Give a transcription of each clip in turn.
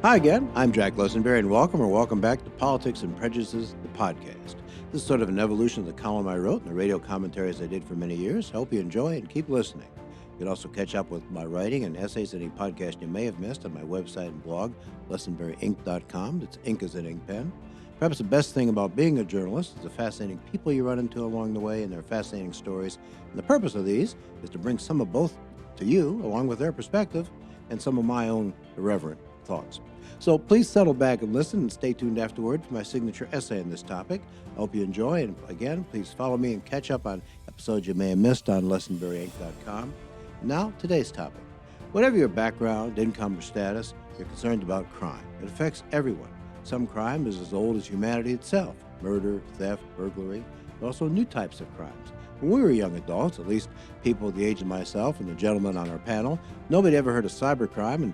Hi again, I'm Jack Lesenberry, and welcome back to Politics and Prejudices, the podcast. This is sort of an evolution of the column I wrote and the radio commentaries I did for many years. I hope you enjoy and keep listening. You can also catch up with my writing and essays in any podcast you may have missed on my website and blog, lesenberryinc.com. That's ink as an ink pen. Perhaps the best thing about being a journalist is the fascinating people you run into along the way and their fascinating stories. And the purpose of these is to bring some of both to you, along with their perspective, and some of my own irreverent thoughts. So please settle back and listen and stay tuned afterward for my signature essay on this topic. I hope you enjoy, and again, please follow me and catch up on episodes you may have missed on lesenberryinc.com. Now, today's topic. Whatever your background, income, or status, you're concerned about crime. It affects everyone. Some crime is as old as humanity itself. Murder, theft, burglary, but also new types of crimes. When we were young adults, at least people the age of myself and the gentleman on our panel, nobody ever heard of cybercrime, and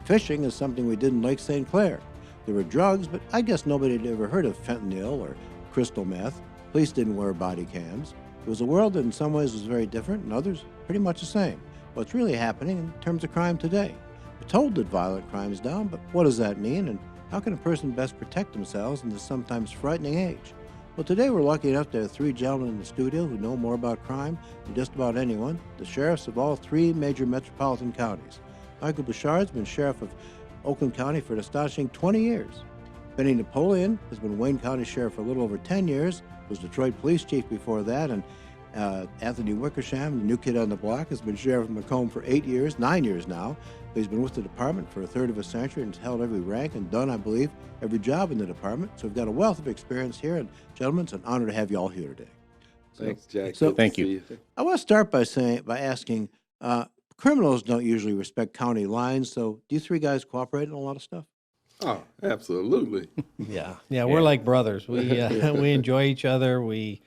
fishing is something we did in Lake St. Clair. There were drugs, but I guess nobody had ever heard of fentanyl or crystal meth. Police didn't wear body cams. It was a world that in some ways was very different, and others pretty much the same. What's really happening in terms of crime today? We're told that violent crime is down, but what does that mean, and how can a person best protect themselves in this sometimes frightening age? Well, today we're lucky enough to have three gentlemen in the studio who know more about crime than just about anyone, the sheriffs of all three major metropolitan counties. Michael Bouchard's been sheriff of Oakland County for an astonishing 20 years. Benny Napoleon has been Wayne County sheriff for a little over 10 years, was Detroit police chief before that, and Anthony Wickersham, the new kid on the block, has been sheriff of Macomb for 9 years now. But he's been with the department for a third of a century and has held every rank and done, I believe, every job in the department. So we've got a wealth of experience here. And gentlemen, it's an honor to have you all here today. Thanks, Jack. So Thank you. I want to start by asking, criminals don't usually respect county lines. So do you three guys cooperate on a lot of stuff? Oh, absolutely. Yeah, we're like brothers. We we enjoy each other. We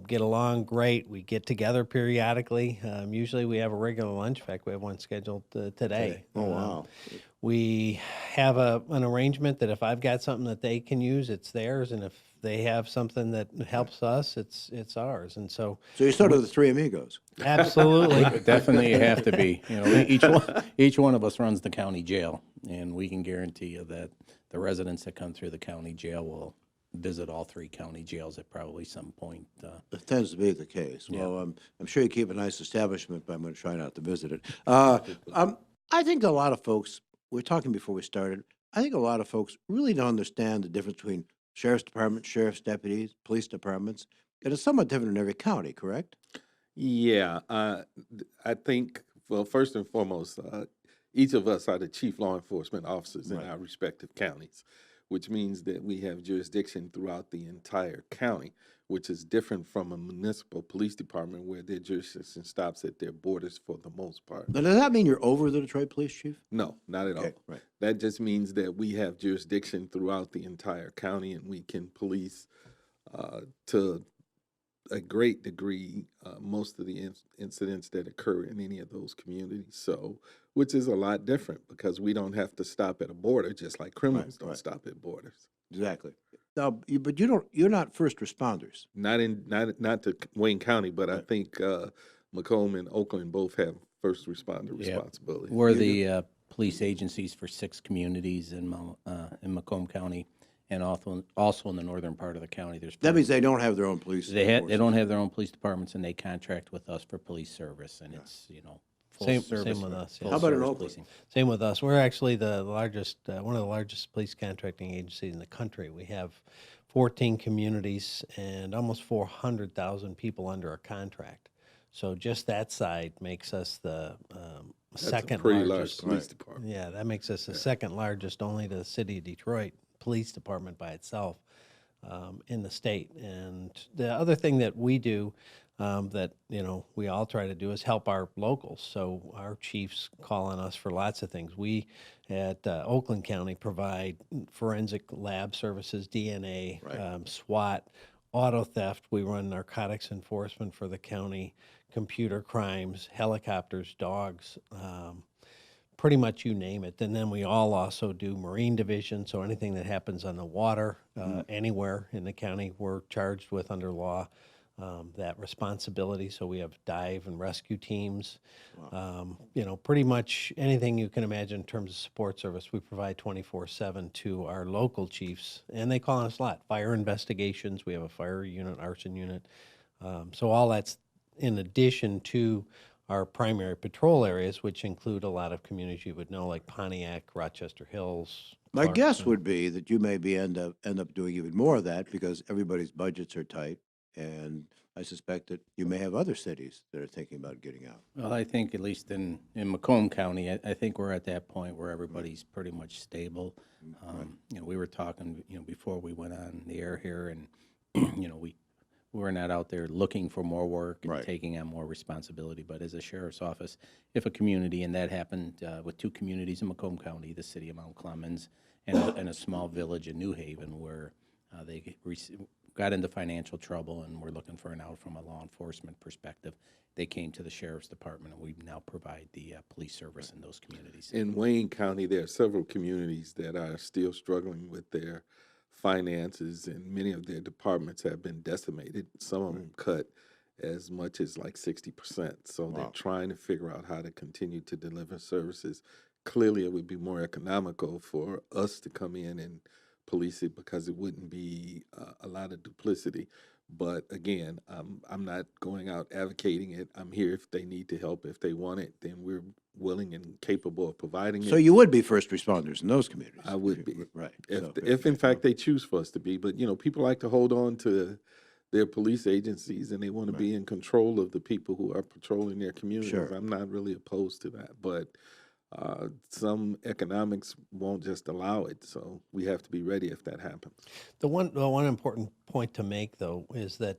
get along great. We get together periodically. Usually we have a regular lunch. In fact, we have one scheduled today. Oh, wow. We have an arrangement that if I've got something that they can use, it's theirs, and if they have something that helps us, it's ours. And so So you're sort of the Three Amigos. absolutely. Definitely you have to be. You know, each one of us runs the county jail, and we can guarantee you that the residents that come through the county jail will visit all three county jails at probably some point. It tends to be the case. Well, I'm sure you keep a nice establishment, but I'm going to try not to visit it. I think a lot of folks, we were talking before we started, I think a lot of folks really don't understand the difference between sheriff's department, sheriff's deputies, police departments, and it's somewhat different in every county, correct? Yeah, I think, well, first and foremost, each of us are the chief law enforcement officers in our respective counties, which means that we have jurisdiction throughout the entire county, which is different from a municipal police department where their jurisdiction stops at their borders for the most part. Now, does that mean you're over the Detroit police chief? No, not at all. Right. That just means that we have jurisdiction throughout the entire county, and we can police to a great degree most of the incidents that occur in any of those communities. So, which is a lot different because we don't have to stop at a border, just like criminals don't stop at borders. Exactly. Now, but you're not first responders. Not to Wayne County, but I think Macomb and Oakland both have first responder responsibility. We're the police agencies for 6 communities in Macomb County, and also in the northern part of the county. That means they don't have their own police. They don't have their own police departments, and they contract with us for police service, and it's full Same service. with us, yeah. full How about in service Oakland? policing. Same with us. We're actually the largest, one of the largest police contracting agencies in the country. We have 14 communities and almost 400,000 people under our contract. So just that side makes us the That's second a pretty largest. large police department. Yeah, that makes us the second largest, only to the city of Detroit Police Department by itself in the state. And the other thing that we do that we all try to do is help our locals. So our chiefs call on us for lots of things. We at Oakland County provide forensic lab services, DNA, SWAT, auto theft. We run narcotics enforcement for the county, computer crimes, helicopters, dogs, pretty much you name it. And then we all also do Marine Division, so anything that happens on the water, anywhere in the county, we're charged with under law. that responsibility. So we have dive and rescue teams. Pretty much anything you can imagine in terms of support service, we provide 24/7 to our local chiefs, and they call on us a lot. Fire investigations, we have a fire unit, arson unit. So all that's in addition to our primary patrol areas, which include a lot of communities you would know, like Pontiac, Rochester Hills. My guess Clarkson. would be that you maybe end up doing even more of that because everybody's budgets are tight, and I suspect that you may have other cities that are thinking about getting out. Well, I think at least in Macomb County, I think we're at that point where everybody's pretty much stable. We were talking, before we went on the air here, and, we're not out there looking for more work and Right. taking on more responsibility. But as a sheriff's office, if a community, and that happened with 2 communities in Macomb County, the city of Mount Clemens and a small village in New Haven, where they got into financial trouble and were looking for an out from a law enforcement perspective, they came to the sheriff's department, and we now provide the police service in those communities. In Wayne County, there are several communities that are still struggling with their finances, and many of their departments have been decimated. Some of them cut as much as like 60%. So they're trying to figure out how to continue to deliver services. Clearly, it would be more economical for us to come in and police it because it wouldn't be a lot of duplicity. But again, I'm not going out advocating it. I'm here if they need to help. If they want it, then we're willing and capable of providing it. So you would be first responders in those communities? I would be. Right. If in fact they choose for us to be. But, people like to hold on to their police agencies, and they want to be in control of the people who are patrolling their communities. Sure. I'm not really opposed to that. But some economics won't just allow it. So we have to be ready if that happens. The one important point to make, though, is that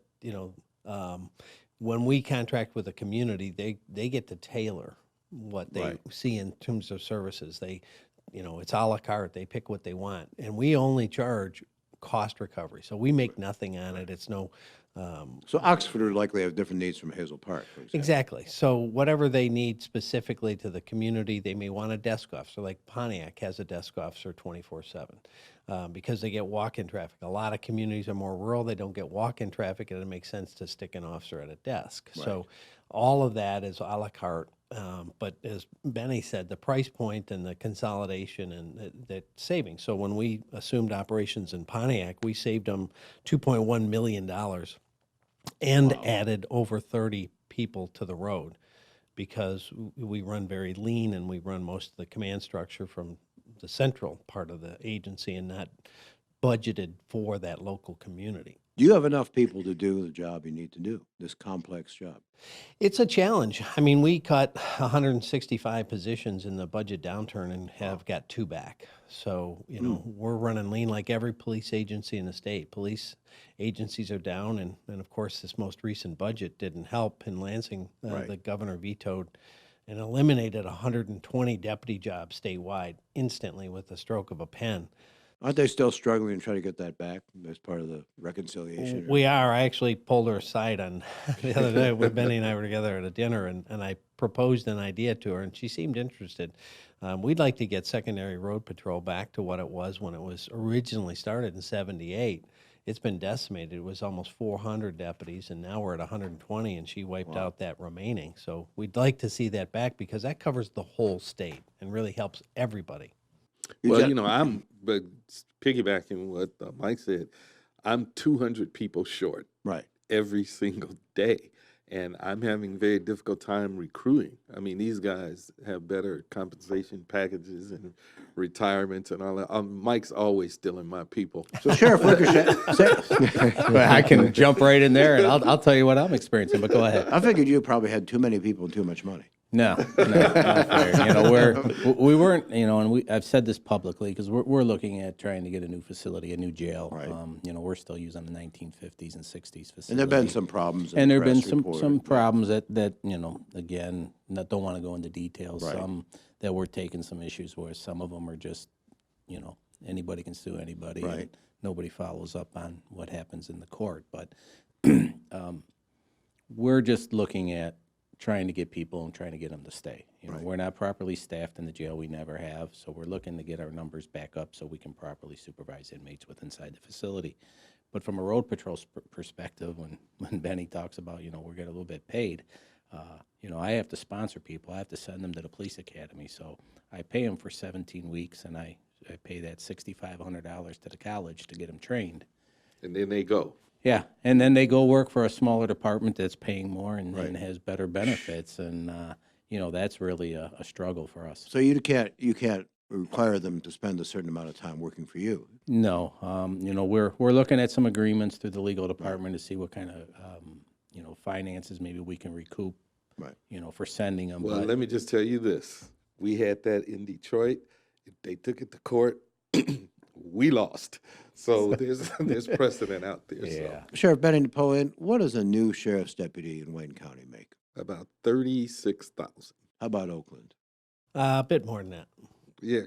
when we contract with a community, they get to tailor what they Right. see in terms of services. It's a la carte. They pick what they want, and we only charge cost recovery. So we make nothing on it. It's no. So Oxford would likely have different needs from Hazel Park, for example. Exactly. So whatever they need specifically to the community, they may want a desk officer. Like Pontiac has a desk officer 24/7 because they get walk-in traffic. A lot of communities are more rural. They don't get walk-in traffic, and it makes sense to stick an officer at a desk. So all of that is a la carte. But as Benny said, the price point and the consolidation and the savings. So when we assumed operations in Pontiac, we saved them $2.1 million and added over 30 people to the road because we run very lean, and we run most of the command structure from the central part of the agency and not budgeted for that local community. Do you have enough people to do the job you need to do, this complex job? It's a challenge. I mean, we cut 165 positions in the budget downturn and have got 2 back. So, we're running lean like every police agency in the state. Police agencies are down, and of course, this most recent budget didn't help. In Lansing, the governor vetoed and eliminated 120 deputy jobs statewide instantly with the stroke of a pen. Aren't they still struggling to try to get that back as part of the reconciliation? We are. I actually pulled her aside on the other day when Benny and I were together at a dinner, and I proposed an idea to her, and she seemed interested. We'd like to get secondary road patrol back to what it was when it was originally started in '78. It's been decimated. It was almost 400 deputies, and now we're at 120, and she wiped out that remaining. So we'd like to see that back because that covers the whole state and really helps everybody. Well, but piggybacking what Mike said, I'm 200 people short Right. every single day, and I'm having a very difficult time recruiting. I mean, these guys have better compensation packages and retirements and all that. Mike's always stealing my people. So Sheriff Wickersham, Well, I can jump right in there, and I'll tell you what I'm experiencing, but go ahead. I figured you probably had too many people and too much money. No, not fair. We weren't, and I've said this publicly because we're looking at trying to get a new facility, a new jail. Right. We're still using the 1950s and 60s facility. And there have been some problems. And there have been press reported. some problems that again, don't want to go into details. Right. Some that we're taking some issues where some of them are just, anybody can sue anybody. Right. And nobody follows up on what happens in the court. But we're just looking at trying to get people and trying to get them to stay. We're not properly staffed in the jail. We never have. So we're looking to get our numbers back up so we can properly supervise inmates inside the facility. But from a road patrol's perspective, when Benny talks about, we're getting a little bit paid, I have to sponsor people. I have to send them to the police academy. So I pay them for 17 weeks, and I pay that $6,500 to the college to get them trained. And then they go. Yeah, and then they go work for a smaller department that's paying more and Right. has better benefits, and that's really a struggle for us. So you can't require them to spend a certain amount of time working for you. No, we're looking at some agreements through the legal department to see what kind of finances maybe we can recoup, Right. for sending them. Well, but let me just tell you this. We had that in Detroit. They took it to court. We lost. So there's precedent out there. yeah, Sheriff Benny Napoleon, what does a new sheriff's deputy in Wayne County make? So about 36,000. How about Oakland? A bit more than that. Yeah,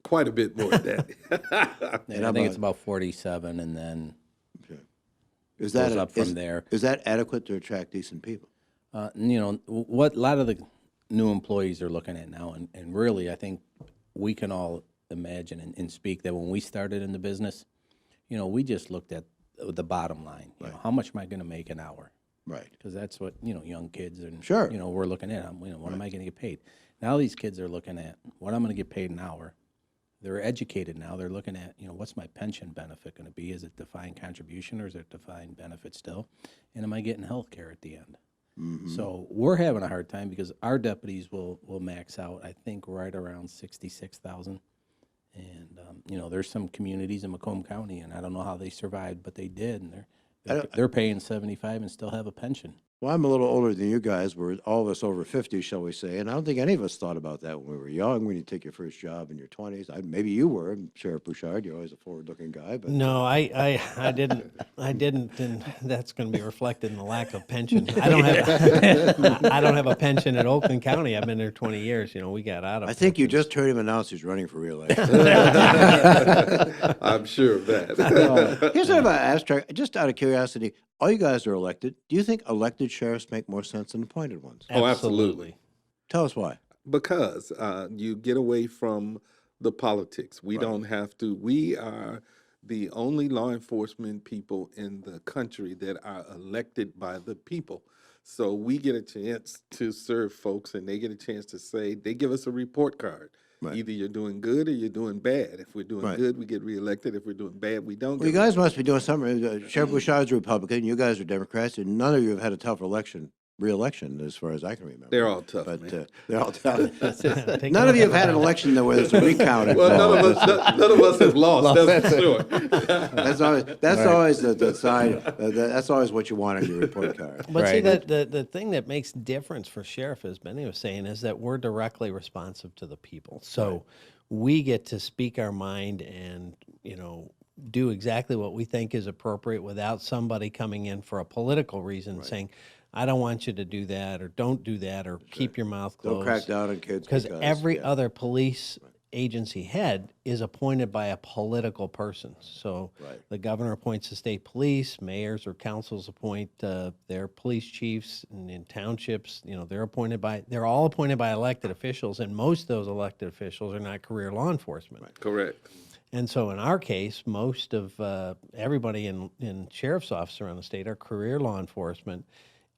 quite a bit more than that. and I think it's about 47, and then Is goes that up from there. Is that adequate to attract decent people? What a lot of the new employees are looking at now, and really, I think we can all imagine and speak that when we started in the business, we just looked at the bottom line. How much am I going to make an hour? Right. Because that's what young kids and Sure. we're looking at. What am I going to get paid? Now these kids are looking at what I'm going to get paid an hour. They're educated now. They're looking at what's my pension benefit going to be? Is it defined contribution or is it defined benefit still? And am I getting health care at the end? So we're having a hard time because our deputies will max out, I think, right around 66,000. And there's some communities in Macomb County, and I don't know how they survived, but they did, and they're paying 75 and still have a pension. Well, I'm a little older than you guys. We're all of us over 50, shall we say, and I don't think any of us thought about that when we were young, when you take your first job in your 20s. Maybe you were, Sheriff Bouchard. You're always a forward-looking guy. But No, I didn't, and that's going to be reflected in the lack of pension. I don't have a pension in Oakland County. I've been there 20 years. We got out of. I think you just heard him announce he's running for re-election. I'm sure of that. Here's sort of an abstract, just out of curiosity. All you guys are elected. Do you think elected sheriffs make more sense than appointed ones? Oh, absolutely. Tell us why. Because you get away from the politics. We don't have to. We are the only law enforcement people in the country that are elected by the people. So we get a chance to serve folks, and they get a chance to say, they give us a report card. Right. Either you're doing good or you're doing bad. If we're doing Right. good, we get reelected. If we're doing bad, we don't Well, you get guys must be doing something. Sheriff Bouchard's a Republican. You guys are Democrats, and none of you have had a tough re-election, as far as I can remember. They're all tough, but man. they're all tough. Take None of you have had an election where there's a recount. Well, involved. none of us have lost, that's for sure. That's always the sign. That's always what you want on your report card. But see, Right. the thing that makes difference for sheriff, as Benny was saying, is that we're directly responsive to the people. So we get to speak our mind and, do exactly what we think is appropriate without somebody coming in for a political reason saying, I don't want you to do that, or don't do that, or keep your mouth closed. Don't crack down on kids. Because every yeah. other police agency head is appointed by a political person. So Right. the governor appoints the state police, mayors or councils appoint their police chiefs, and in townships, they're all appointed by elected officials, and most of those elected officials are not career law enforcement. Correct. And so in our case, most of everybody in sheriff's office around the state are career law enforcement.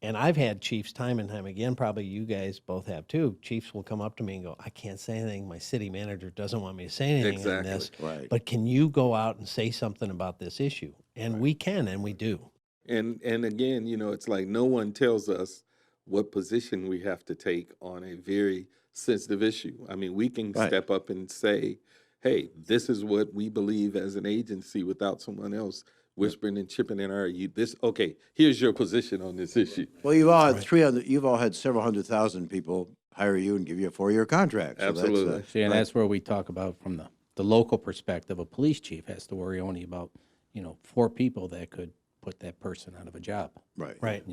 And I've had chiefs time and time again, probably you guys both have too. Chiefs will come up to me and go, I can't say anything. My city manager doesn't want me to say anything on this. Right. But can you go out and say something about this issue? And we can, and we do. And again, it's like no one tells us what position we have to take on a very sensitive issue. I mean, we can Right. step up and say, hey, this is what we believe as an agency without someone else whispering and chipping in our ear. Here's your position on this issue. Well, you've all had You've all had several 100,000 people hire you and give you a 4-year contract. So that's, Absolutely. See, and that's where we talk about from the local perspective. A police chief has to worry only about 4 people that could put that person out of a job. right. Right.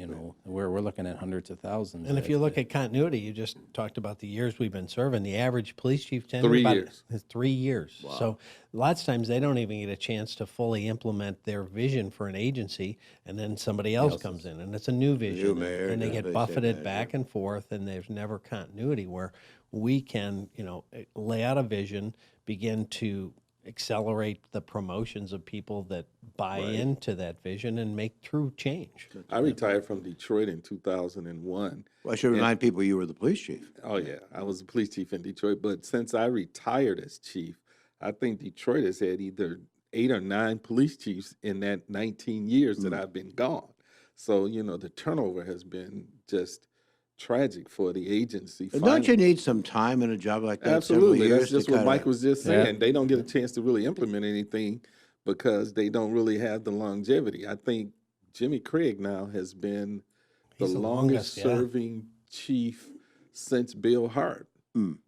We're looking at hundreds of thousands. And if you look at continuity, you just talked about the years we've been serving. The average police chief tenure 3 about years. 3 years. So lots of times they don't even get a chance to fully implement their vision for an agency, and then somebody else comes in, and it's a new vision, mayor, and they yeah, get they say buffeted that, back and forth, and there's never continuity where we can, lay out a vision, begin to accelerate the promotions of people that buy into that vision and make true change. I retired from Detroit in 2001. Well, I should remind people you were the police chief. Oh, yeah. I was a police chief in Detroit. But since I retired as chief, I think Detroit has had either 8 or 9 police chiefs in that 19 years that I've been gone. So, the turnover has been just tragic for the agency. And don't you need some time in a job like that? Absolutely. Several years That's just to what kinda- Mike was just saying. They don't get a chance to really implement anything because they don't really have the longevity. I think Jimmy Craig now has been the He's the longest longest, yeah. serving chief since Bill Hart.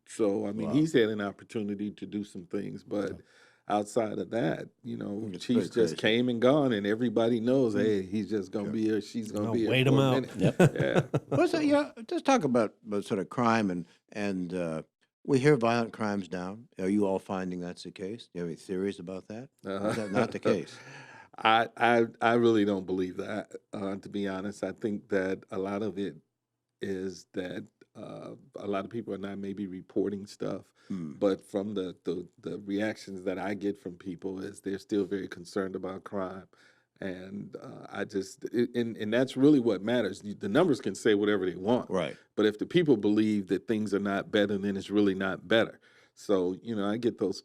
So, I mean, he's had an opportunity to do some things, but outside of that, It's chiefs pretty just crazy. came and gone, and everybody knows, hey, he's just going to be here, she's going to Oh, be here wait for 'em a out. minute. Yeah. What's that? Yeah, just talk about sort of crime and we hear violent crimes down. Are you all finding that's the case? Do you have any theories about that? Or is that not the case? I really don't believe that, to be honest. I think that a lot of it is that a lot of people are not maybe reporting stuff, but from the reactions that I get from people is they're still very concerned about crime. And and that's really what matters. The numbers can say whatever they want, Right. but if the people believe that things are not better, then it's really not better. So, I get those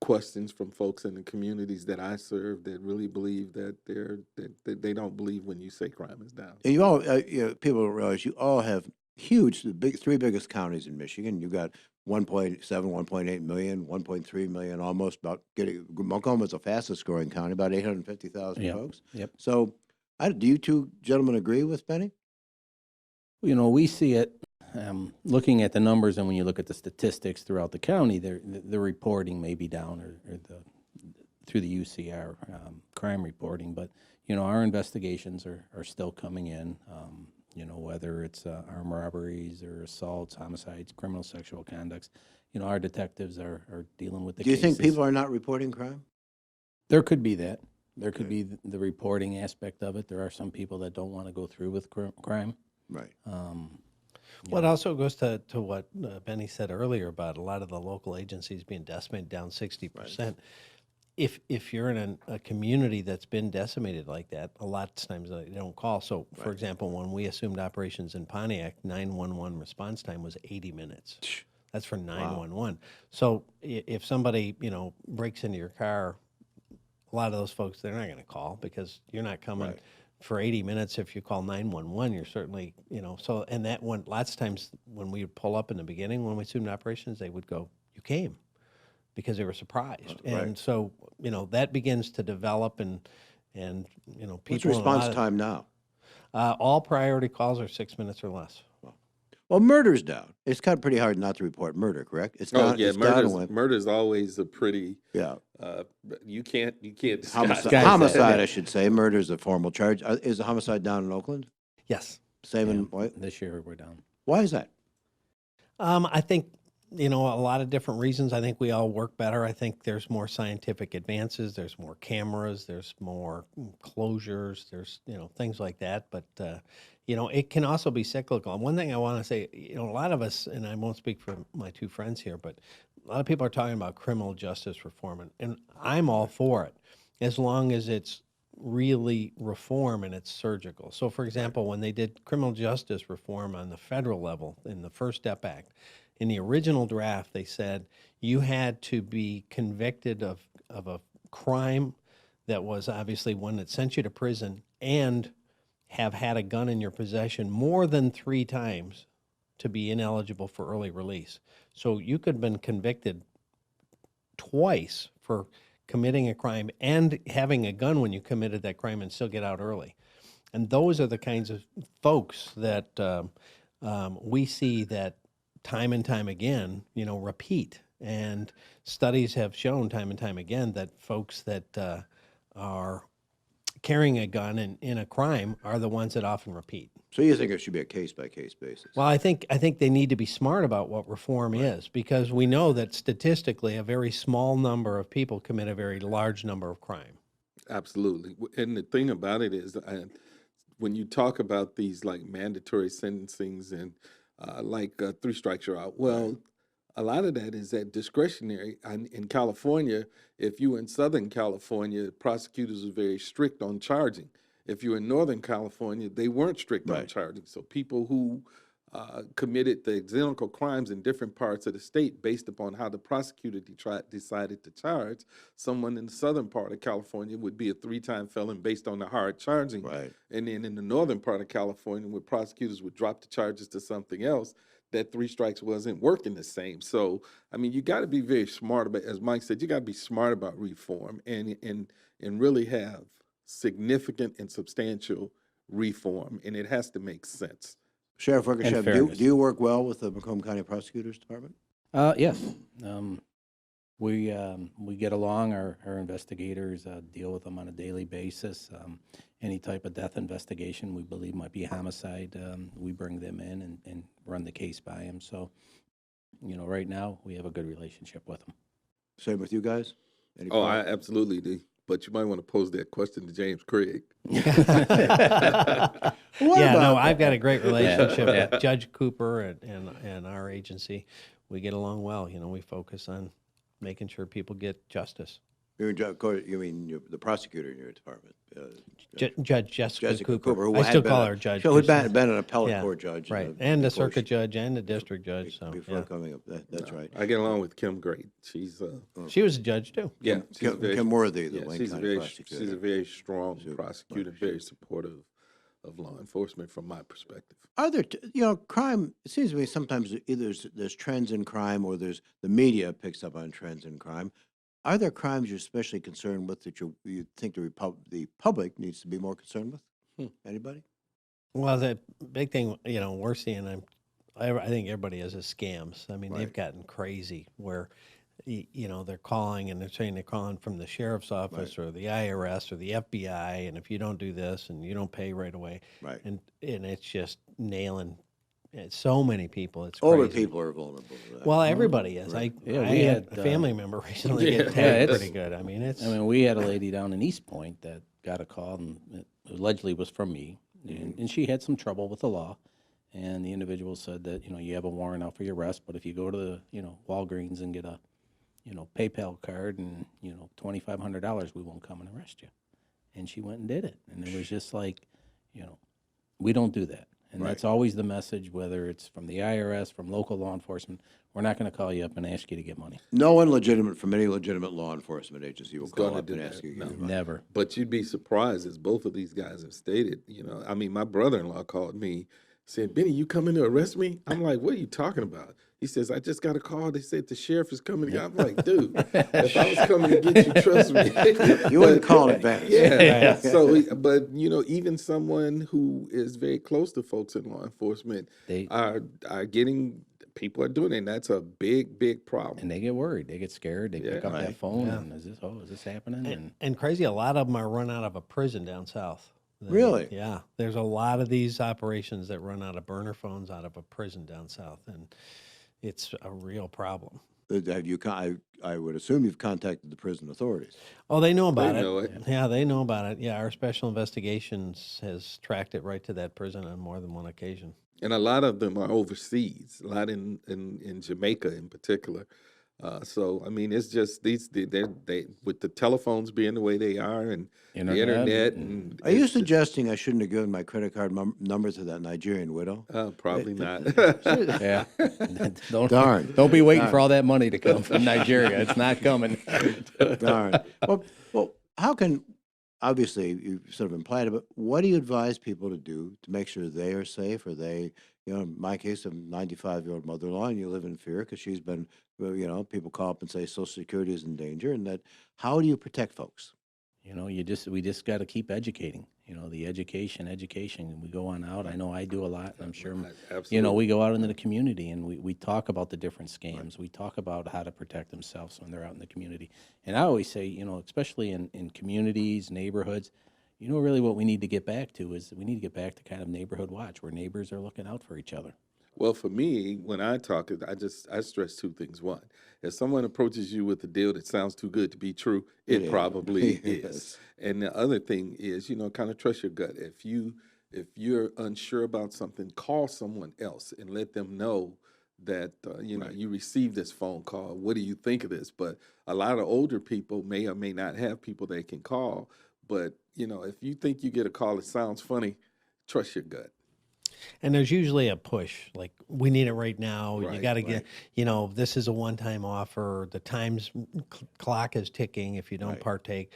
questions from folks in the communities that I serve that really believe that that they don't believe when you say crime is down. And you all, people don't realize you all have the 3 biggest counties in Michigan. You've got 1.7, 1.8 million, 1.3 million, almost about Macomb is the fastest growing county, about 850,000 Yep. folks. Yep. So, do you two gentlemen agree with Benny? We see it looking at the numbers, and when you look at the statistics throughout the county, the reporting may be down or through the UCR crime reporting, but our investigations are still coming in. Whether it's armed robberies or assaults, homicides, criminal sexual conducts, our detectives are dealing with the Do you think cases. people are not reporting crime? There could be that. There could be the reporting aspect of it. There are some people that don't want to go through with crime. Right. Well, it also goes to what Benny said earlier about a lot of the local agencies being decimated down 60%. If you're in a community that's been decimated like that, a lot of times they don't call. So, for example, when we assumed operations in Pontiac, 911 response time was 80 minutes. That's for 911. So if somebody, breaks into your car, a lot of those folks, they're not going to call because you're not coming for 80 minutes. If you call 911, you're certainly, so, and that one, lots of times when we would pull up in the beginning, when we assumed operations, they would go, you came, because they were surprised. And so, that begins to develop and people. What's in a response lot of- time now? all priority calls are 6 minutes or less. Well, murder's down. It's kind of pretty hard not to report murder, correct? It's down. Oh yeah, it's down a murder's always a pretty. Yeah. You can't disguise Homicide, that. homicide, I should say. Murder is a formal charge. Is the homicide down in Oakland? Yes. Same in what? This year we're down. Why is that? I think, a lot of different reasons. I think we all work better. I think there's more scientific advances. There's more cameras. There's more closures. There's, things like that. But, it can also be cyclical. And one thing I want to say, a lot of us, and I won't speak for my two friends here, but a lot of people are talking about criminal justice reform. And I'm all for it as long as it's really reform and it's surgical. So, for example, when they did criminal justice reform on the federal level in the First Step Act, in the original draft, they said you had to be convicted of a crime that was obviously one that sent you to prison and have had a gun in your possession more than 3 times to be ineligible for early release. So you could have been convicted twice for committing a crime and having a gun when you committed that crime and still get out early. And those are the kinds of folks that we see that time and time again, repeat. And studies have shown time and time again that folks that are carrying a gun in a crime are the ones that often repeat. So you think it should be a case-by-case basis? Well, I think they need to be smart about what reform is, because we know that statistically a very small number of people commit a very large number of crime. Absolutely. And the thing about it is, when you talk about these like mandatory sentencings and 3 strikes you're out, well, a lot of that is that discretionary. In California, if you were in Southern California, prosecutors were very strict on charging. If you were in Northern California, they weren't strict on Right. charging. So people who committed the identical crimes in different parts of the state based upon how the prosecutor decided to charge, someone in the southern part of California would be a 3-time felon based on the hard charging. Right. And then in the northern part of California, where prosecutors would drop the charges to something else, that 3 strikes wasn't working the same. So, I mean, you got to be very smart about, as Mike said, you got to be smart about reform and really have significant and substantial reform, and it has to make sense. Sheriff Wickersham, fairness. do you work well with the Macomb County Prosecutor's Department? Yes. We get along. Our investigators deal with them on a daily basis. Any type of death investigation we believe might be homicide, we bring them in and run the case by them. So, right now we have a good relationship with them. Same with you guys? Any Oh, problem? I absolutely do. But you might want to pose that question to James Craig. I've got a great relationship Yeah. with Judge Cooper and our agency. We get along well. We focus on making sure people get justice. You mean the prosecutor in your department? Judge Jessica Cooper. who I had still been call a- her Judge. Who had 'cause been an appellate yeah, court judge. right, and the before circuit she- judge and the district judge. So Before yeah. coming up, that's right. I get along with Kim great. She's She was a judge too. yeah, she's Kim Worthy, the yeah, Wayne she's a County very prosecutor. she's a very strong She's a- prosecutor, right, very supportive of law enforcement from my perspective. Are there, crime, it seems to me sometimes either there's trends in crime or there's the media picks up on trends in crime. Are there crimes you're especially concerned with that you think the public needs to be more concerned with? Anybody? Well, the big thing we're seeing, I think everybody is scams. I mean, Right. they've gotten crazy where they're calling and they're saying they're calling from the sheriff's office or the IRS or the FBI, and if you don't do this and you don't pay right away, Right. and it's just nailing so many people. It's Older crazy. people are vulnerable to that. Well, everybody is. Right. I Yeah, we had had, a family member recently yeah, get tagged it's- pretty good. I mean, we had a lady down in East Point that got a call, and it allegedly was from me, and she had some trouble with the law. And the individual said that, you have a warrant out for your arrest, but if you go to the, Walgreens and get a, PayPal card and, $2,500, we won't come and arrest you. And she went and did it. And it was just like, we don't do that. And Right. that's always the message, whether it's from the IRS, from local law enforcement. We're not going to call you up and ask you to get money. No one legitimate from any legitimate law enforcement agency will It's call gonna up do and that. ask you. to No. give you money. Never. But you'd be surprised, as both of these guys have stated. I mean, my brother-in-law called me, said, "Benny, you coming to arrest me?" I'm like, "What are you talking about?" He says, "I just got a call. They said the sheriff is coming." I'm like, "Dude, if I was coming to get you, trust me." You wouldn't call in advance. Yeah. So, but even someone who is very close to folks in law enforcement They- are getting. People are doing it, and that's a big problem. And they get worried. They get scared. They pick Yeah. up that Right. phone Yeah. and is this happening? and crazy. A lot of them are run out of a prison down south. Really? Yeah. There's a lot of these operations that run out of burner phones out of a prison down south, and it's a real problem. Have you? I would assume you've contacted the prison authorities. Oh, they know about They it. know it. Yeah, they know about it. Yeah, our special investigations has tracked it right to that prison on more than one occasion. And a lot of them are overseas, a lot in Jamaica in particular. So I mean, it's just they with the telephones being the way they are and the internet and Are you it's just- suggesting I shouldn't have given my credit card number to that Nigerian widow? probably not. Yeah. don't Darn. Don't be waiting for all that money to come from Nigeria. It's not coming. Darn. Well, how can, obviously, you sort of implied it, but what do you advise people to do to make sure they are safe? Or they, in my case, I'm a 95-year-old mother-in-law, and you live in fear because she's been, people call up and say Social Security is in danger, and that, how do you protect folks? We just got to keep educating. The education. We go on out. I know I do a lot, and I'm sure, Absolutely. we go out into the community and we talk about the different scams. We talk about how to protect themselves when they're out in the community. And I always say, especially in communities, neighborhoods, really what we need to get back to is we need to get back to kind of neighborhood watch where neighbors are looking out for each other. Well, for me, when I talk, I stress two things. One, if someone approaches you with a deal that sounds too good to be true, it Yeah. probably Yes. is. And the other thing is, kind of trust your gut. If you're unsure about something, call someone else and let them know that you receive this phone call. What do you think of this? But a lot of older people may or may not have people they can call. But if you think you get a call that sounds funny, trust your gut. And there's usually a push, like we need it right now. You Right, got to get, this is a one-time offer. The clock is ticking if you don't partake.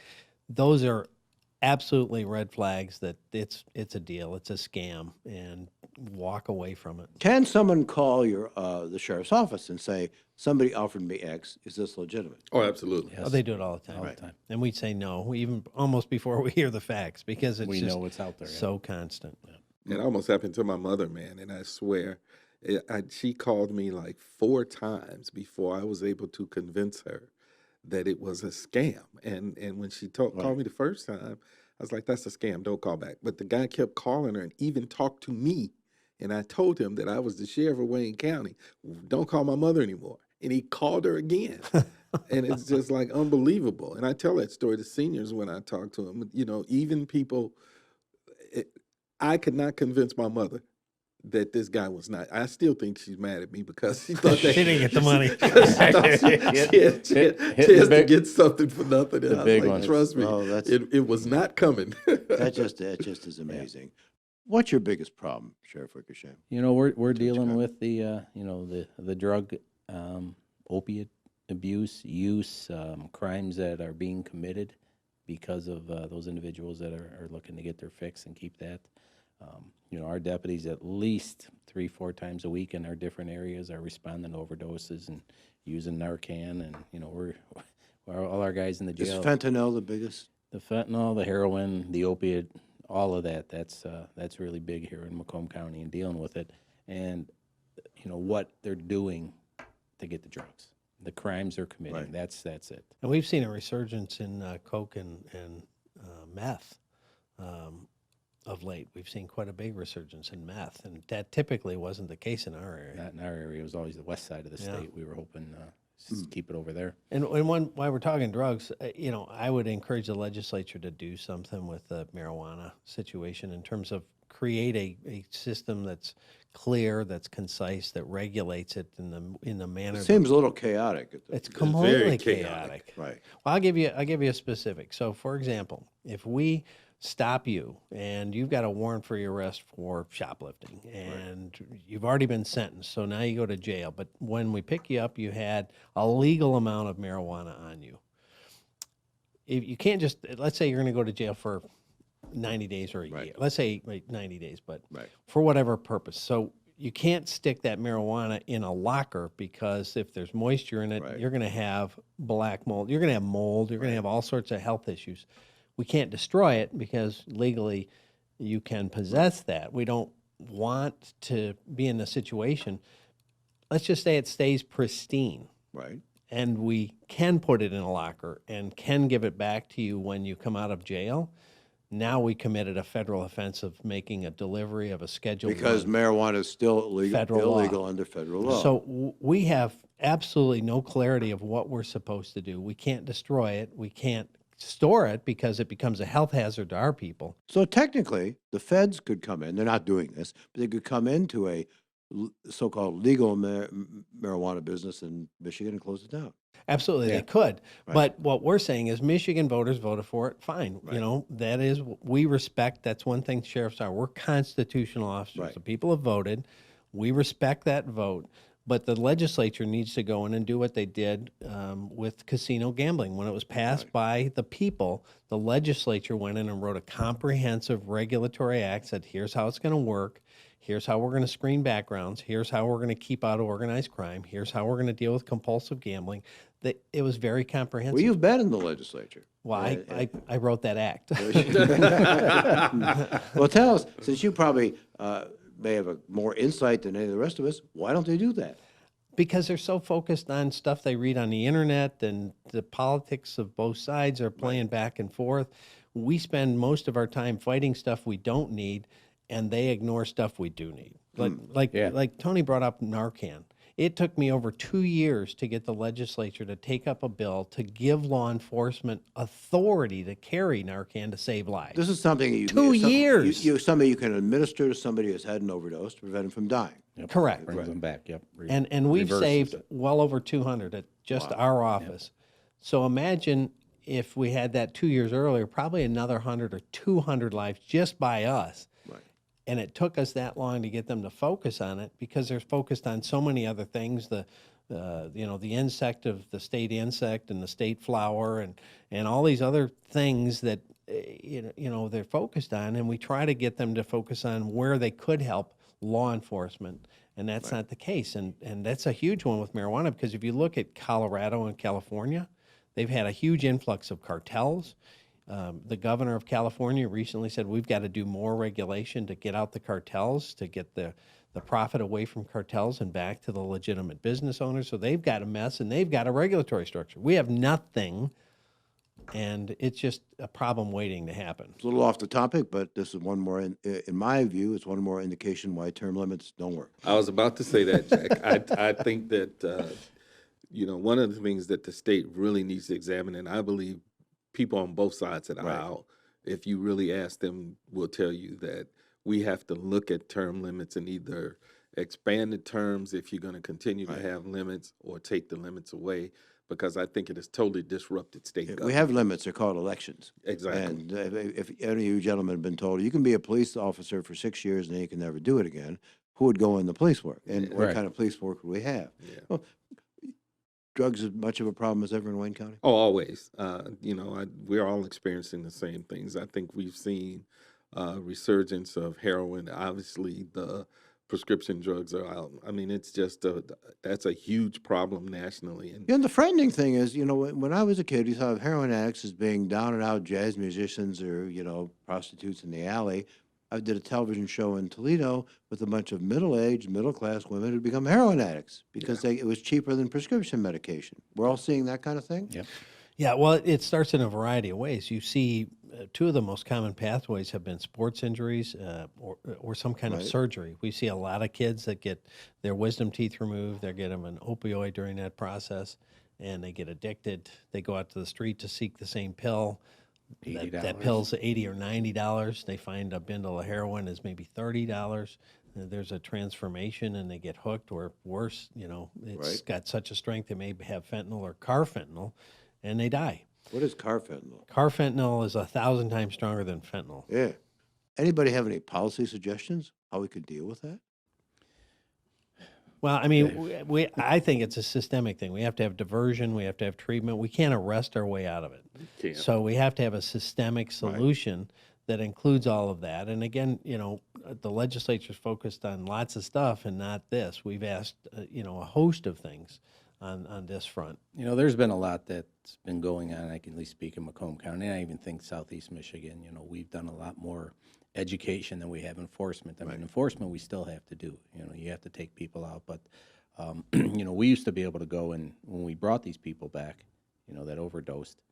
Those are absolutely red flags that it's a deal, it's a scam, and walk away from it. Can someone call the sheriff's office and say, somebody offered me X, is this legitimate? Oh, absolutely. Oh, they do it all the time. And we'd say no, even almost before we hear the facts, because we know it's out there. So constant. It almost happened to my mother, man, and I swear, she called me like 4 times before I was able to convince her that it was a scam. And when she called me the first time, I was like, that's a scam, don't call back. But the guy kept calling her and even talked to me, and I told him that I was the sheriff of Wayne County. Don't call my mother anymore. And he called her again. And it's just like unbelievable. And I tell that story to seniors when I talk to them. Even people, I could not convince my mother that this guy was not. I still think she's mad at me because she thought that she didn't get the money. She has to get something for nothing. And I was like, trust me, it was not coming. That just is amazing. What's your biggest problem, Sheriff Wickersham? We're dealing with the drug, opiate abuse, use, crimes that are being committed because of those individuals that are looking to get their fix and keep that. Our deputies at least 3-4 times a week in our different areas are responding to overdoses and using Narcan, and we're all our guys in the jail. Is fentanyl the biggest? The fentanyl, the heroin, the opiate, all of that. That's really big here in Macomb County and dealing with it, and what they're doing to get the drugs, the crimes they're committing. Right. That's it. And we've seen a resurgence in coke and meth. Of late, we've seen quite a big resurgence in meth, and that typically wasn't the case in our area. Not in our area. It was always the west side of the state. We were hoping to keep it over there. And while we're talking drugs, I would encourage the legislature to do something with the marijuana situation in terms of create a system that's clear, that's concise, that regulates it in the manner. It seems a little chaotic. It's completely very chaotic. Right. Well, I'll give you a specific. So, for example, if we stop you and you've got a warrant for your arrest for shoplifting and you've already been sentenced, so now you go to jail, but when we pick you up, you had a legal amount of marijuana on you. If you can't just, let's say you're going to go to jail for 90 days or a year. Let's say 90 days, but for whatever purpose. So you can't stick that marijuana in a locker, because if there's moisture in it, you're going to have black mold. You're going to have mold. You're going to have all sorts of health issues. We can't destroy it because legally you can possess that. We don't want to be in a situation. Let's just say it stays pristine. Right. And we can put it in a locker and can give it back to you when you come out of jail. Now we committed a federal offense of making a delivery of a Schedule Because marijuana is still illegal under federal law. So we have absolutely no clarity of what we're supposed to do. We can't destroy it. We can't store it because it becomes a health hazard to our people. So technically, the feds could come in. They're not doing this, but they could come into a so-called legal marijuana business in Michigan and close it down. Absolutely, they could. But what we're saying is Michigan voters voted for it. Fine. That is, we respect. That's one thing sheriffs are. We're constitutional officers. The people have voted. We respect that vote. But the legislature needs to go in and do what they did with casino gambling. When it was passed by the people, the legislature went in and wrote a comprehensive regulatory act, said, here's how it's going to work. Here's how we're going to screen backgrounds. Here's how we're going to keep out organized crime. Here's how we're going to deal with compulsive gambling. It was very comprehensive. Well, you've been in the legislature. Well, I wrote that act. Well, tell us, since you probably may have more insight than any of the rest of us, why don't they do that? Because they're so focused on stuff they read on the internet, and the politics of both sides are playing back and forth. We spend most of our time fighting stuff we don't need, and they ignore stuff we do need. Like Tony brought up Narcan. It took me over 2 years to get the legislature to take up a bill to give law enforcement authority to carry Narcan to save lives. This is something you 2 years. Somebody you can administer to somebody who's had an overdose to prevent him from dying. Yep. Correct. Brings them back, yep. And we've Reverses saved it. well over 200 at just our office. So imagine if we had that 2 years earlier, probably another 100 or 200 lives just by us. Right. And it took us that long to get them to focus on it because they're focused on so many other things. The insect of the state insect and the state flower and all these other things that they're focused on. And we try to get them to focus on where they could help law enforcement. And that's not the case. And that's a huge one with marijuana because if you look at Colorado and California, they've had a huge influx of cartels. The governor of California recently said we've got to do more regulation to get out the cartels, to get the profit away from cartels and back to the legitimate business owners. So they've got a mess and they've got a regulatory structure. We have nothing, and it's just a problem waiting to happen. It's a little off the topic, but this is one more, in my view, it's one more indication why term limits don't work. I was about to say that, Jack. I think that, one of the things that the state really needs to examine, and I believe people on both sides of the aisle, if you really ask them, will tell you that we have to look at term limits and either expand the terms if you're going to continue to have limits or take the limits away, because I think it has totally disrupted state government. We have limits, they're called elections. Exactly. And if any of you gentlemen have been told, you can be a police officer for 6 years and then you can never do it again, who would go in the police work? And what kind of police work would we have? Yeah. Well, drugs as much of a problem as ever in Wayne County? Oh, always. We're all experiencing the same things. I think we've seen resurgence of heroin. Obviously, the prescription drugs are out. I mean, it's just that's a huge problem nationally. And Yeah, and the frightening thing is, when I was a kid, you thought of heroin addicts as being down and out jazz musicians or, prostitutes in the alley. I did a television show in Toledo with a bunch of middle-aged, middle-class women who'd become heroin addicts because it was cheaper than prescription medication. We're all seeing that kind of thing? Yep. Yeah, well, it starts in a variety of ways. You see, two of the most common pathways have been sports injuries or some kind of surgery. We see a lot of kids that get their wisdom teeth removed. They get them an opioid during that process, and they get addicted. They go out to the street to seek the same pill. That pill's $80 or $90. They find a bundle of heroin is maybe $30. There's a transformation, and they get hooked, or worse, it's got such a strength they may have fentanyl or carfentanil, and they die. What is carfentanil? Carfentanil is 1,000 times stronger than fentanyl. Yeah. Anybody have any policy suggestions how we could deal with that? Well, I mean, I think it's a systemic thing. We have to have diversion. We have to have treatment. We can't arrest our way out of it. Can't. So we have to have a systemic solution that includes all of that. And again, the legislature's focused on lots of stuff and not this. We've asked, a host of things on this front. There's been a lot that's been going on. I can at least speak in Macomb County. And I even think Southeast Michigan, we've done a lot more education than we have enforcement. I mean, enforcement we still have to do. You have to take people out. But, we used to be able to go and when we brought these people back, that overdosed,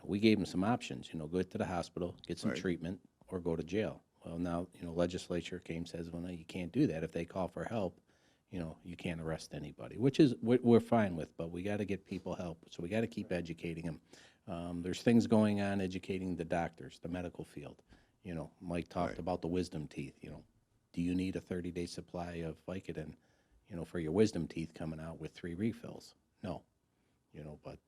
we gave them some options, go to the hospital, get some treatment, or go to jail. Well, now, legislature says, well, no, you can't do that. If they call for help, you can't arrest anybody, which is we're fine with, but we got to get people help. So we got to keep educating them. There's things going on educating the doctors, the medical field. Mike talked about the wisdom teeth. Do you need a 30-day supply of Vicodin, for your wisdom teeth coming out with 3 refills? No. But,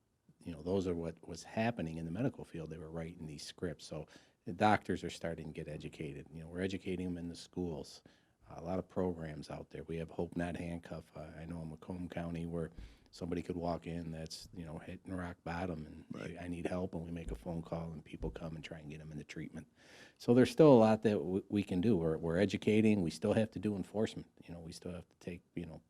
those are what was happening in the medical field. They were writing these scripts. So the doctors are starting to get educated. We're educating them in the schools. A lot of programs out there. We have Hope Not Handcuff. I know in Macomb County where somebody could walk in that's, hitting rock bottom and I need help, and we make a phone call and people come and try and get them into treatment. So there's still a lot that we can do. We're educating. We still have to do enforcement. We still have to take,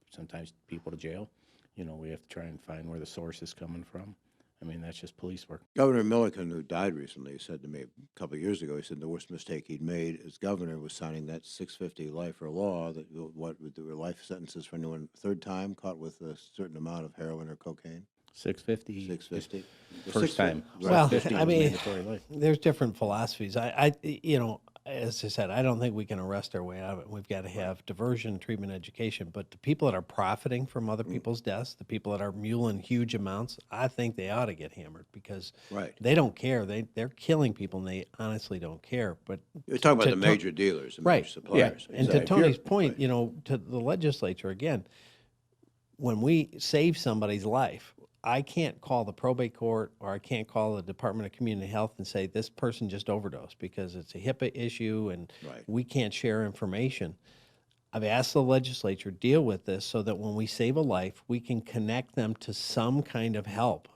sometimes people to jail. We have to try and find where the source is coming from. I mean, that's just police work. Governor Milliken, who died recently, said to me a couple of years ago, he said the worst mistake he'd made as governor was signing that 650 life or law, that there were life sentences for anyone third time caught with a certain amount of heroin or cocaine. 650. 650. First time. Well, 650 I was mean, mandatory life. there's different philosophies. as I said, I don't think we can arrest our way out of it. We've got to have diversion, treatment, education. But the people that are profiting from other people's deaths, the people that are muling huge amounts, I think they ought to get hammered because Right. they don't care. They're killing people, and they honestly don't care. But You're talking about to the major dealers, the right. major suppliers. And to Tony's point, to the legislature again, when we save somebody's life, I can't call the probate court or I can't call the Department of Community Health and say this person just overdosed because it's a HIPAA issue and Right. we can't share information. I've asked the legislature deal with this so that when we save a life, we can connect them to some kind of help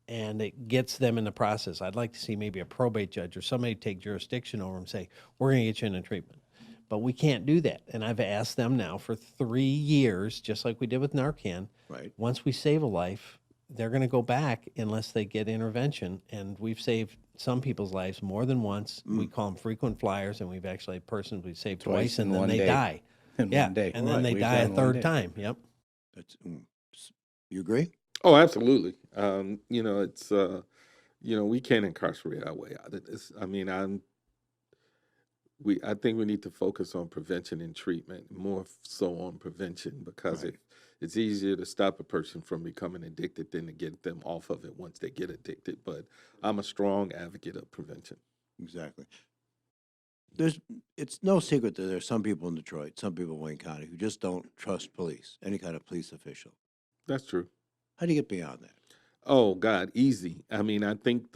and it gets them in the process. I'd like to see maybe a probate judge or somebody take jurisdiction over them and say, we're going to get you into treatment. But we can't do that. And I've asked them now for 3 years, just like we did with Narcan. Right. Once we save a life, they're going to go back unless they get intervention. And we've saved some people's lives more than once. We call them frequent flyers, and we've actually had persons we've saved twice and then they die. In one day. And then they We've die a done one third day. time. Yep. That's, you agree? Oh, absolutely. It's we can't incarcerate our way out of this. I mean, I think we need to focus on prevention and treatment, more so on prevention, because Right. it's easier to stop a person from becoming addicted than to get them off of it once they get addicted. But I'm a strong advocate of prevention. Exactly. It's no secret that there's some people in Detroit, some people in Wayne County who just don't trust police, any kind of police official. That's true. How do you get beyond that? Oh God, easy. I mean, I think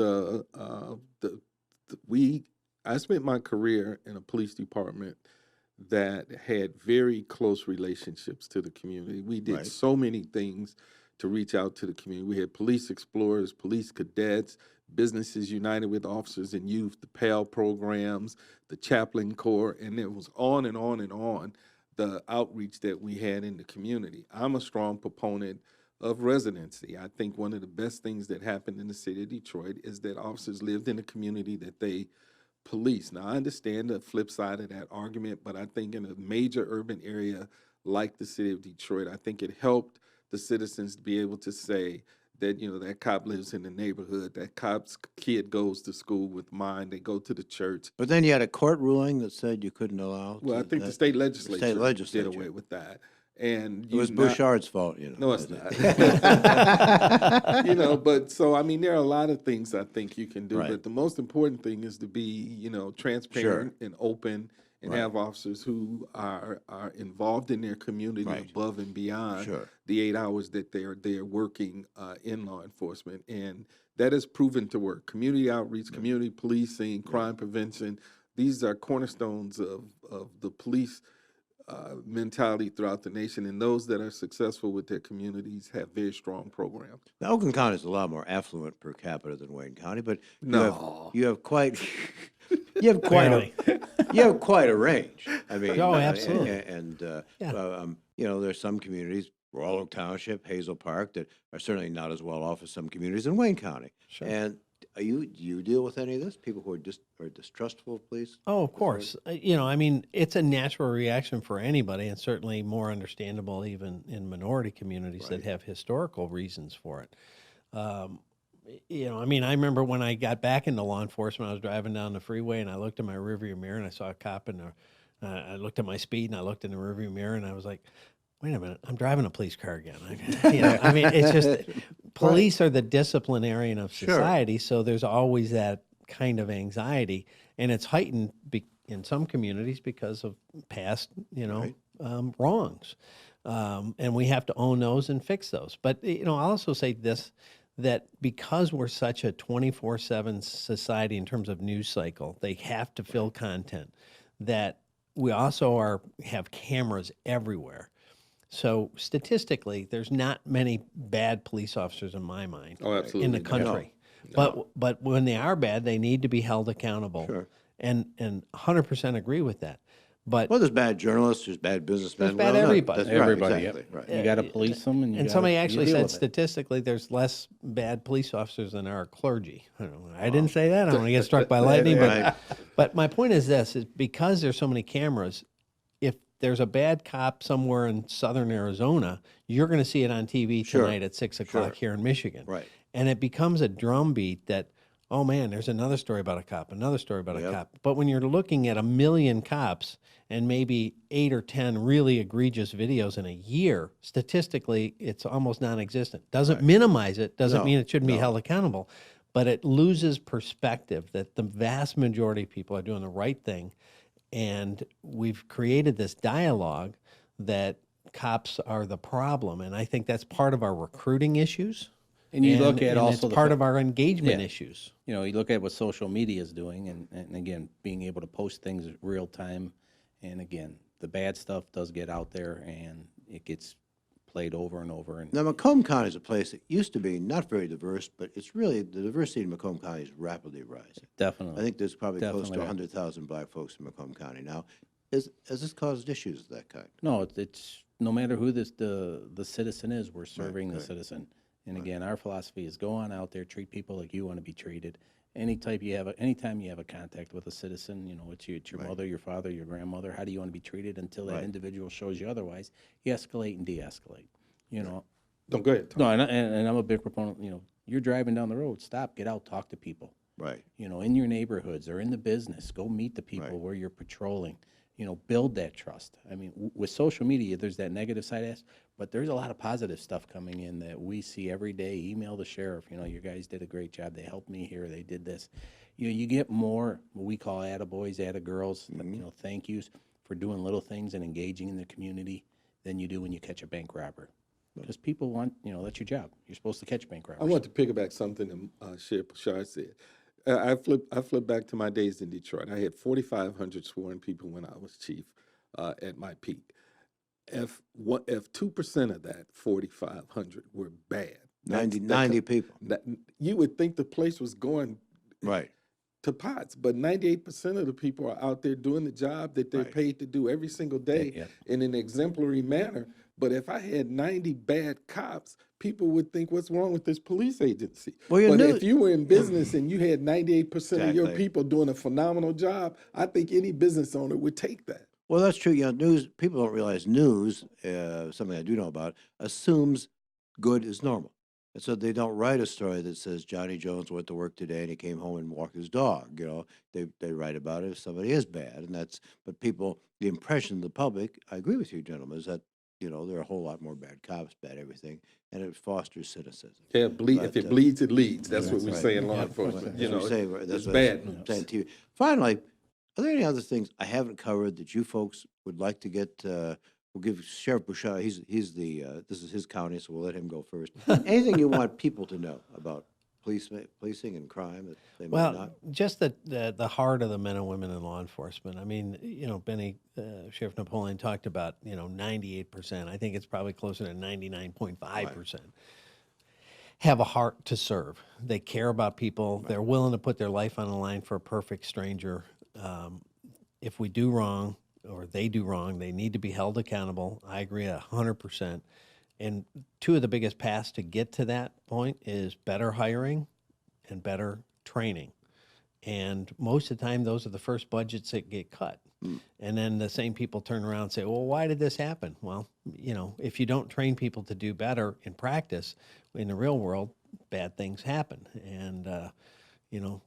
I spent my career in a police department that had very close relationships to the community. We did Right. so many things to reach out to the community. We had police explorers, police cadets, businesses united with officers and youth, the PAL programs, the chaplain corps, and it was on and on and on, the outreach that we had in the community. I'm a strong proponent of residency. I think one of the best things that happened in the city of Detroit is that officers lived in a community that they police. Now, I understand the flip side of that argument, but I think in a major urban area like the city of Detroit, I think it helped the citizens to be able to say that, that cop lives in the neighborhood, that cop's kid goes to school with mine, they go to the church. But then you had a court ruling that said you couldn't allow. Well, I think the state legislature did away with that. And It was Bouchard's fault, No, it's not. But so, I mean, there are a lot of things I think you can do, Right. but the most important thing is to be, transparent and open and Right. have officers who are involved in their community Right. above and beyond Sure. the 8 hours that they're working in law enforcement. And that has proven to work. Community outreach, community policing, crime prevention, these are cornerstones of the police mentality throughout the nation, and those that are successful with their communities have very strong programs. Now, Oakland County is a lot more affluent per capita than Wayne County, but No. you have quite you have quite a range. I mean, Oh, absolutely. There's some communities, Royal Oak Township, Hazel Park, that are certainly not as well off as some communities in Wayne County. Sure. And do you deal with any of this? People who are distrustful of police? Oh, of course. I mean, it's a natural reaction for anybody, and certainly more understandable even in minority communities that have historical reasons for it. I mean, I remember when I got back into law enforcement, I was driving down the freeway, and I looked in my rearview mirror, and I saw a cop, and I looked at my speed, and I looked in the rearview mirror, and I was like, wait a minute, I'm driving a police car again. I mean, it's just police are the disciplinarian of society, so there's always that kind of anxiety, and it's heightened in some communities because of past, wrongs, and we have to own those and fix those. But I'll also say this: that because we're such a 24/7 society in terms of news cycle, they have to fill content. That we also have cameras everywhere. So statistically, there's not many bad police officers in my mind in the country. No. But when they are bad, they need to be held accountable. Sure. And 100% agree with that. But Well, there's bad journalists, there's bad businessmen. There's bad everybody. That's right, Everybody, exactly, right. You got to police them, and somebody actually deal said with it. statistically there's less bad police officers than there are clergy. I didn't say that. I don't want to get struck by lightning. Right. But my point is this, is because there's so many cameras, if there's a bad cop somewhere in southern Arizona, you're going to see it on TV Sure. tonight at 6 o'clock here in Michigan. Right. And it becomes a drumbeat that oh man, there's another story about a cop, another story about a Yep. cop. But when you're looking at 1 million cops and maybe 8 or 10 really egregious videos in a year, statistically, it's almost non-existent. Doesn't minimize it, doesn't No, mean it shouldn't be no. held accountable, but it loses perspective that the vast majority of people are doing the right thing. And we've created this dialogue that cops are the problem. And I think that's part of our recruiting issues. And you look at and also it's the part fa- of our engagement Yeah. issues. You know, you look at what social media is doing, and again, being able to post things real time. And again, the bad stuff does get out there, and it gets played over and over. And Now, Macomb County is a place that used to be not very diverse, but it's really, the diversity in Macomb County is rapidly rising. definitely, I think there's probably close to Definitely. 100,000 black folks in Macomb County now. Has this caused issues of that kind? no, it's no matter who the citizen is, we're serving the right. citizen. And again, our philosophy is go on out there, treat people like you want to be treated. Anytime you have a contact with a citizen, you know, it's your mother, your father, your grandmother. How do you want to be treated until that Right. individual shows you otherwise? You escalate and de-escalate. You know, Don't go ahead, Tom. no, and I'm a big proponent. You know, you're driving down the road, stop, get out, talk to people. Right. You know, in your neighborhoods or in the business, go meet the people Right. where you're patrolling. You know, build that trust. I mean, with social media, there's that negative side, but there's a lot of positive stuff coming in that we see every day. Email the sheriff. You know, your guys did a great job. They helped me here. They did this. You know, you get more what we call attaboys, attagirls. You know, thank yous for doing little things and engaging in the community than you do when you catch a bank robber. Because people want, you know, that's your job. You're supposed to catch bank robbers. I want to piggyback something Sheriff Bouchard said. I flip back to my days in Detroit. I had 4,500 sworn people when I was chief at my peak. If 2% of that 4,500 were bad, 90 people. you would think the place was going Right. to pots, but 98% of the people are out there doing the job that they're Right. paid to do every single day Yeah. in an exemplary manner. But if I had 90 bad cops, people would think, what's wrong with this police agency? Well, you but knew- if you were in business and you had 98% of your Exactly. people doing a phenomenal job, I think any business owner would take that. Well, that's true. You know, news, people don't realize news, something I do know about, assumes good is normal. And so they don't write a story that says Johnny Jones went to work today and he came home and walked his dog. You know, they write about it if somebody is bad. And that's, but people, the impression of the public, I agree with you, gentlemen, is that, you know, there are a whole lot more bad cops, bad everything, and it fosters cynicism. Yeah, if But, it bleeds, it leads. That's what we right. say in law Yep. enforcement. That's You what know, we say, right? That's it's what bad I'm news. saying to you. Finally, are there any other things I haven't covered that you folks would like to get? We'll give Sheriff Bouchard. He's the this is his county, so we'll let him go first. Anything you want people to know about policing and crime that they might Well, not? just the heart of the men and women in law enforcement. I mean, you know, Benny, Sheriff Napoleon talked about, you know, 98%. I think it's probably closer to 99.5%. Have a heart to serve. They care about people. They're willing to put their life on the line for a perfect stranger. If we do wrong or they do wrong, they need to be held accountable. I agree 100%. And two of the biggest paths to get to that point is better hiring and better training. And most of the time, those are the first budgets that get cut. And then the same people turn around and say, well, why did this happen? Well, you know, if you don't train people to do better in practice, in the real world, bad things happen. And, you know,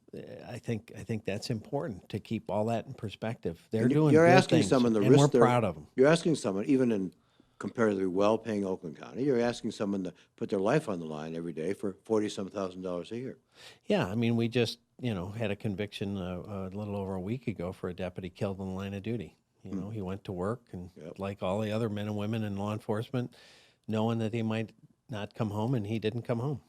I think that's important to keep all that in perspective. They're And doing you're good asking things, someone to and risk we're their- proud of them. You're asking someone, even in comparatively well-paying Oakland County, you're asking someone to put their life on the line every day for $40-some thousand a year. Yeah, I mean, we just, you know, had a conviction a little over a week ago for a deputy killed in the line of duty. You know, he went to work and like all the other men and women in law enforcement, knowing that he might not come home, and he didn't come home.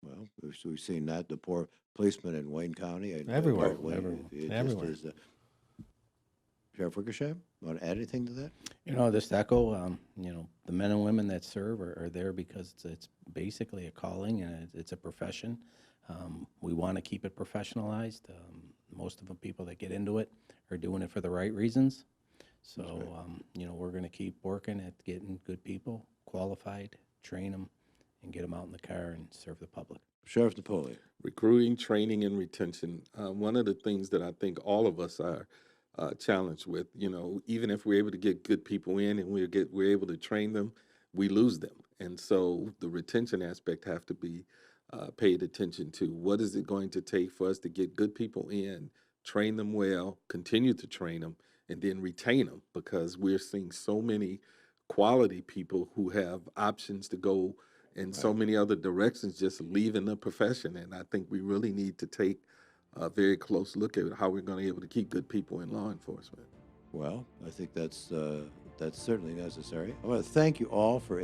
Well, we've seen that, the poor policeman in Wayne County. And Everywhere. Wayne, it just Everywhere. is, Sheriff Wickersham, want to add anything to that? You know, just echo, you know, the men and women that serve are there because it's basically a calling and it's a profession. We want to keep it professionalized. Most of the people that get into it are doing it for the right reasons. So, you know, we're going to keep working at getting good people, qualified, train them, and get them out in the car and serve the public. Sheriff Napoleon. Recruiting, training, and retention. One of the things that I think all of us are challenged with, you know, even if we're able to get good people in and we're able to train them, we lose them. And so the retention aspect have to be paid attention to. What is it going to take for us to get good people in, train them well, continue to train them, and then retain them? Because we're seeing so many quality people who have options to go in so many other directions, just leaving the profession. And I think we really need to take a very close look at how we're going to be able to keep good people in law enforcement. Well, I think that's certainly necessary. I want to thank you all for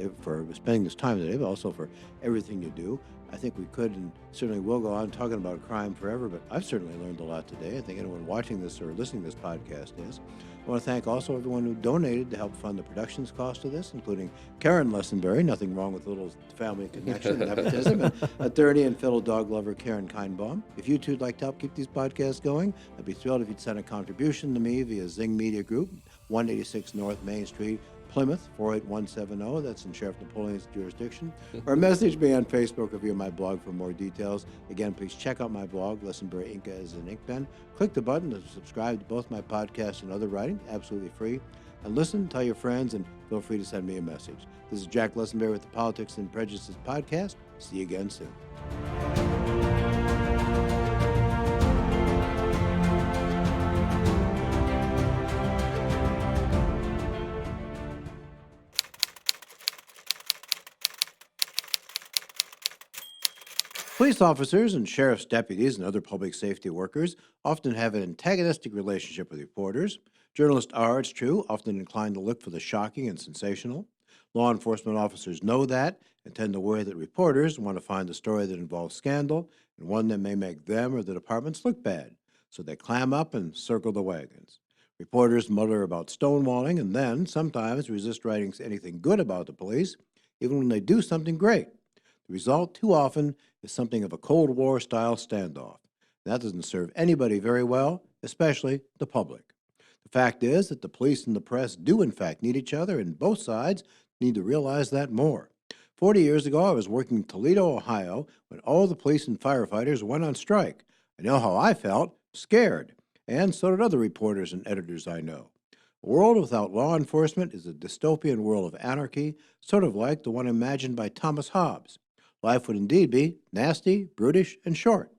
spending this time today, but also for everything you do. I think we could and certainly will go on talking about crime forever, but I've certainly learned a lot today. I think anyone watching this or listening to this podcast is. I want to thank also everyone who donated to help fund the productions cost of this, including Karen Lessenberry, nothing wrong with a little family connection, nepotism, and attorney and fellow dog lover Karen Kindbaum. If you too would like to help keep these podcasts going, I'd be thrilled if you'd send a contribution to me via Zing Media Group, 186 North Main Street, Plymouth, 48170. That's in Sheriff Napoleon's jurisdiction. Or message me on Facebook or via my blog for more details. Again, please check out my blog, Lessenberry Inca as an ink pen. Click the button to subscribe to both my podcasts and other writing, absolutely free. And listen, tell your friends, and feel free to send me a message. This is Jack Lessenberry with the Politics and Prejudices podcast. See you again soon. Police officers and sheriff's deputies and other public safety workers often have an antagonistic relationship with reporters. Journalists are, it's true, often inclined to look for the shocking and sensational. Law enforcement officers know that and tend to worry that reporters want to find a story that involves scandal and one that may make them or the departments look bad. So they clam up and circle the wagons. Reporters mutter about stonewalling and then sometimes resist writing anything good about the police, even when they do something great. The result, too often, is something of a Cold War-style standoff. That doesn't serve anybody very well, especially the public. The fact is that the police and the press do, in fact, need each other, and both sides need to realize that more. 40 years ago, I was working in Toledo, Ohio, when all the police and firefighters went on strike. I know how I felt, scared, and so did other reporters and editors I know. A world without law enforcement is a dystopian world of anarchy, sort of like the one imagined by Thomas Hobbes. Life would indeed be nasty, brutish, and short.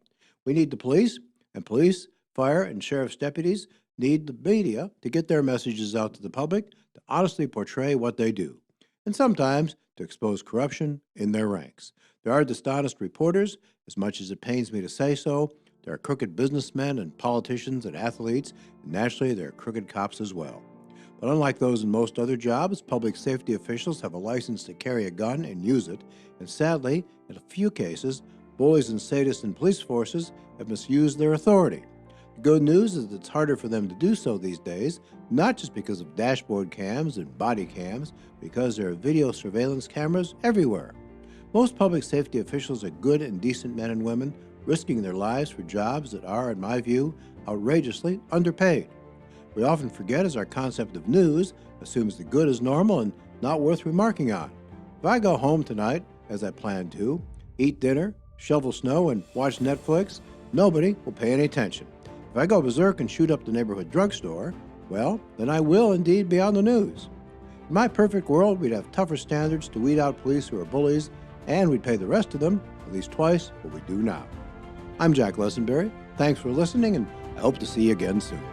We need the police, and police, fire, and sheriff's deputies need the media to get their messages out to the public, to honestly portray what they do, and sometimes to expose corruption in their ranks. There are dishonest reporters, as much as it pains me to say so. There are crooked businessmen and politicians and athletes, and naturally there are crooked cops as well. But unlike those in most other jobs, public safety officials have a license to carry a gun and use it, and sadly, in a few cases, bullies and sadists in police forces have misused their authority. The good news is that it's harder for them to do so these days, not just because of dashboard cams and body cams, because there are video surveillance cameras everywhere. Most public safety officials are good and decent men and women, risking their lives for jobs that are, in my view, outrageously underpaid. We often forget as our concept of news assumes the good is normal and not worth remarking on. If I go home tonight, as I plan to, eat dinner, shovel snow, and watch Netflix, nobody will pay any attention. If I go berserk and shoot up the neighborhood drugstore, well, then I will indeed be on the news. In my perfect world, we'd have tougher standards to weed out police who are bullies, and we'd pay the rest of them at least twice what we do now. I'm Jack Lessenberry. Thanks for listening, and I hope to see you again soon.